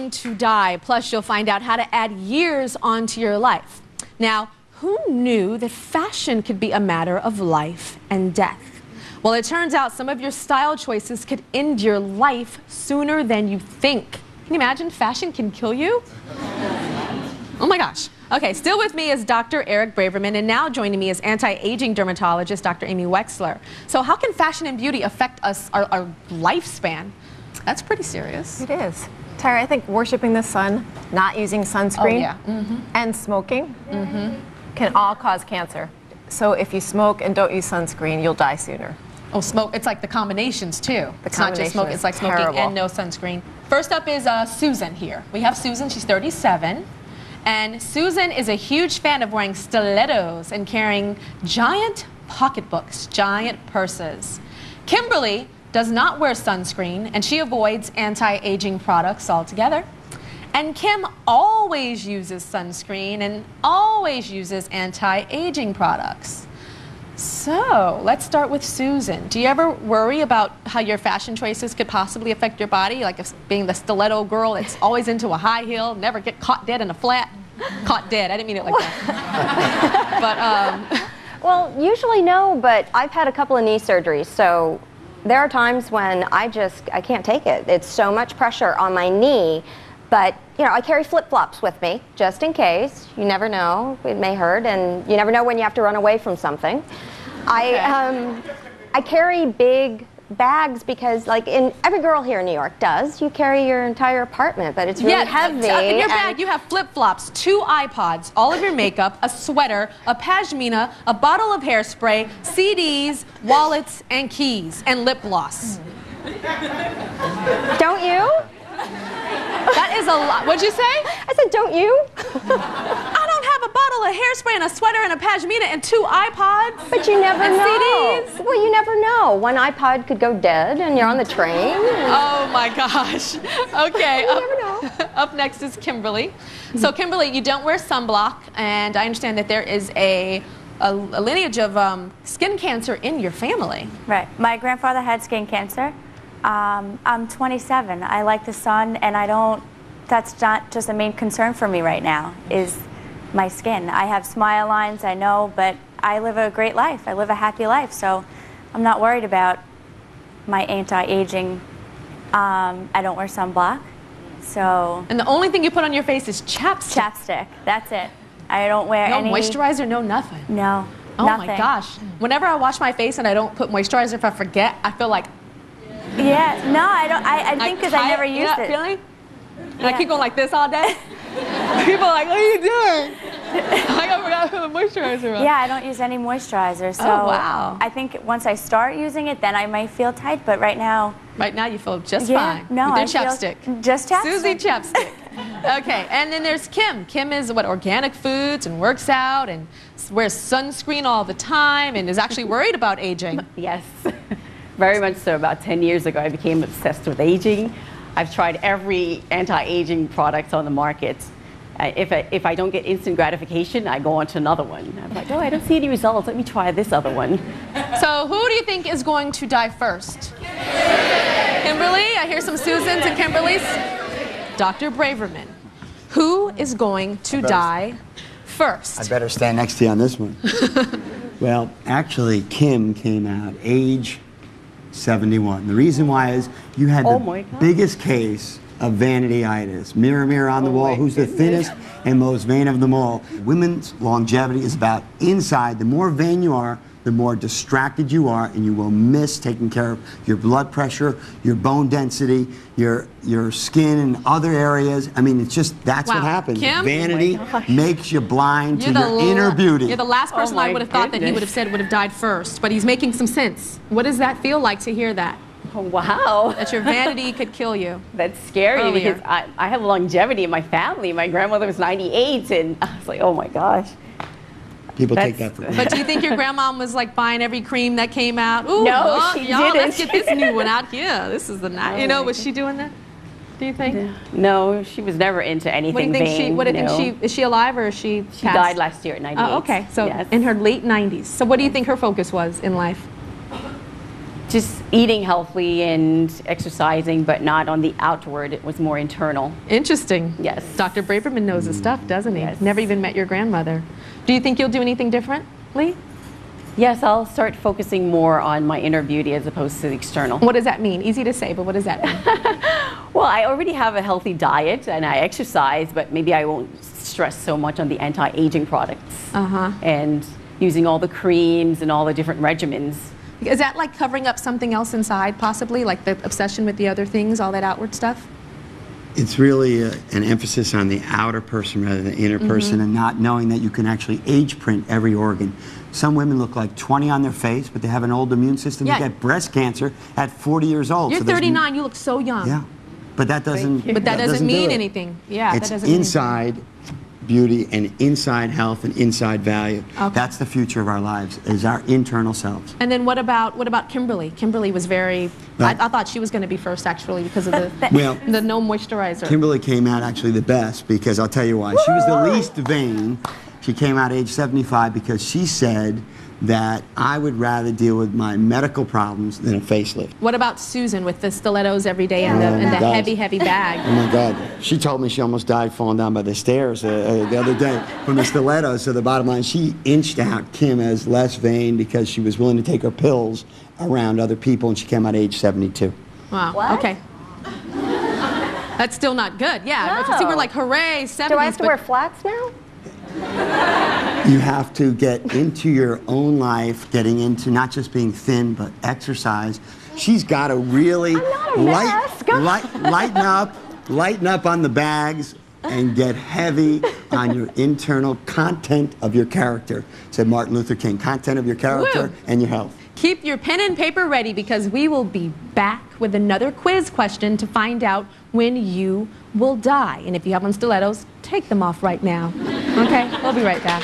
going to die. Plus, you'll find out how to add years onto your life. Now, who knew that fashion could be a matter of life and death? Well, it turns out some of your style choices could end your life sooner than you think. Can you imagine fashion can kill you? Oh my gosh. Okay, still with me is Dr. Eric Braverman, and now joining me is anti-aging dermatologist Dr. Amy Wexler. So how can fashion and beauty affect us, our lifespan? That's pretty serious. It is. Tyra, I think worshiping the sun, not using sunscreen, and smoking can all cause cancer. So if you smoke and don't use sunscreen, you'll die sooner. Oh, smoke, it's like the combinations too. It's not just smoke, it's like smoking terrible. and no sunscreen. First up is Susan here. We have Susan, she's 37. And Susan is a huge fan of wearing stilettos and carrying giant pocketbooks, giant purses. Kimberly does not wear sunscreen, and she avoids anti-aging products altogether. And Kim always uses sunscreen and always uses anti-aging products. So let's start with Susan. Do you ever worry about how your fashion choices could possibly affect your body? Like if being the stiletto girl that's always into a high heel, never get caught dead in a flat. Caught dead, I didn't mean it like that. But, well, usually no, but I've had a couple of knee surgeries, so there are times when I can't take it. It's so much pressure on my knee, but you know, I carry flip-flops with me just in case. You never know, it may hurt, and you never know when you have to run away from something. Okay. I carry big bags because, like, every girl here in New York does. You carry your entire apartment, but it's really heavy. In your bag, you have flip-flops, 2 iPods, all of your makeup, a sweater, a pashmina, a bottle of hairspray, CDs, wallets, and keys, and lip gloss. Don't you? That is a lot. What'd you say? I said, don't you? I don't have a bottle of hairspray and a sweater and a pashmina and 2 iPods. But you never know. CDs. Well, you never know. One iPod could go dead and you're on the train. Oh my gosh. Okay. You never know. Up next is Kimberly. So Kimberly, you don't wear sunblock, and I understand that there is a lineage of skin cancer in your family. Right. My grandfather had skin cancer. I'm 27. I like the sun, and that's not just a main concern for me right now, is my skin. I have smile lines, I know, but I live a great life. I live a happy life, so I'm not worried about my anti-aging. I don't wear sunblock, so. And the only thing you put on your face is chapstick. Chapstick, that's it. I don't wear no any. No moisturizer, no nothing. No, oh nothing. My gosh. Whenever I wash my face and I don't put moisturizer, if I forget, I feel like. Yeah, no, I don't. I think because I never used it. Feeling? And I keep going like this all day. People are like, what are you doing? I forgot to put the moisturizer on. Yeah, I don't use any moisturizer. So oh, wow. I think once I start using it, then I might feel tight. But right now. Right now you feel just fine. No, with your chapstick. Just chapstick. Susie chapstick. Okay, and then there's Kim. Kim is organic foods and works out and wears sunscreen all the time and is actually worried about aging. Yes. Very much so. About 10 years ago, I became obsessed with aging. I've tried every anti-aging product on the market. If I don't get instant gratification, I go on to another one. I'm like, oh, I don't see any results. Let me try this other one. So who do you think is going to die first? Kimberly? I hear some Susans and Kimberlys. Dr. Braverman, who is going to die first? I better stand next to you on this one. Well, actually, Kim came out age 71. The reason why is you had the biggest case of vanity-itis. Mirror, mirror on the wall, who's the thinnest and most vain of them all. Women's longevity is about inside. The more vain you are, the more distracted you are, and you will miss taking care of your blood pressure, your bone density, your skin and other areas. I mean, it's just, that's what happens. Kim? Vanity makes you blind to your inner beauty. You're the last person I would have thought that he would have said would have died first, but he's making some sense. What does that feel like to hear that? Oh, wow. That your vanity could kill you. That's scary because I have longevity in my family. My grandmother was 98, and I was like, oh my gosh. People take that for granted. But do you think your grandma was like buying every cream that came out? Ooh, no, she didn't. Let's get this new one out here. This is the nice. You know, was she doing that? Do you think? No, she was never into anything vain. What do you think is she alive or is she passed? She died last year at 98. Oh, okay. So in her late 90s. So what do you think her focus was in life? Just eating healthy and exercising, but not on the outward. It was more internal. Interesting. Yes. Dr. Braverman knows his stuff, doesn't he? Yes. Never even met your grandmother. Do you think you'll do anything differently? Yes, I'll start focusing more on my inner beauty as opposed to the external. What does that mean? Easy to say, but what does that mean? Well, I already have a healthy diet and I exercise, but maybe I won't stress so much on the anti-aging products and using all the creams and all the different regimens. Is that like covering up something else inside, possibly? Like the obsession with the other things, all that outward stuff? It's really an emphasis on the outer person rather than the inner person, and not knowing that you can actually age print every organ. Some women look like 20 on their face, but they have an old immune system. Yeah. They get breast cancer at 40 years old. You're So 39, you look so young. Yeah, but that doesn't. But that doesn't mean do it. anything. Yeah, It's that doesn't mean inside beauty and inside health and inside value. Okay. That's the future of our lives, is our internal selves. And then what about Kimberly? Kimberly was very, Right. I thought she was going to be first actually because of the, Well, the no moisturizer. Kimberly came out actually the best, because I'll tell you why. She was the least vain. She came out age 75 because she said that I would rather deal with my medical problems than a facelift. What about Susan with the stilettos every day and the God. heavy bag? Oh my God. She told me she almost died falling down by the stairs the other day from the stilettos. So the bottom line, she inched out Kim as less vain because she was willing to take her pills around other people, and she came out age 72. Wow. What? Okay. That's still not good. Yeah. No. See, we're like, hooray, 70s. Do I have to but wear flats now? You have to get into your own life, getting into not just being thin, but exercise. She's got to really lighten up on the bags and get heavy on your internal content of your character, said Martin Luther King. Content of your character Woo. and your health. Keep your pen and paper ready because we will be back with another quiz question to find out when you will die. And if you have on stilettos, take them off right now. Okay? We'll be right back.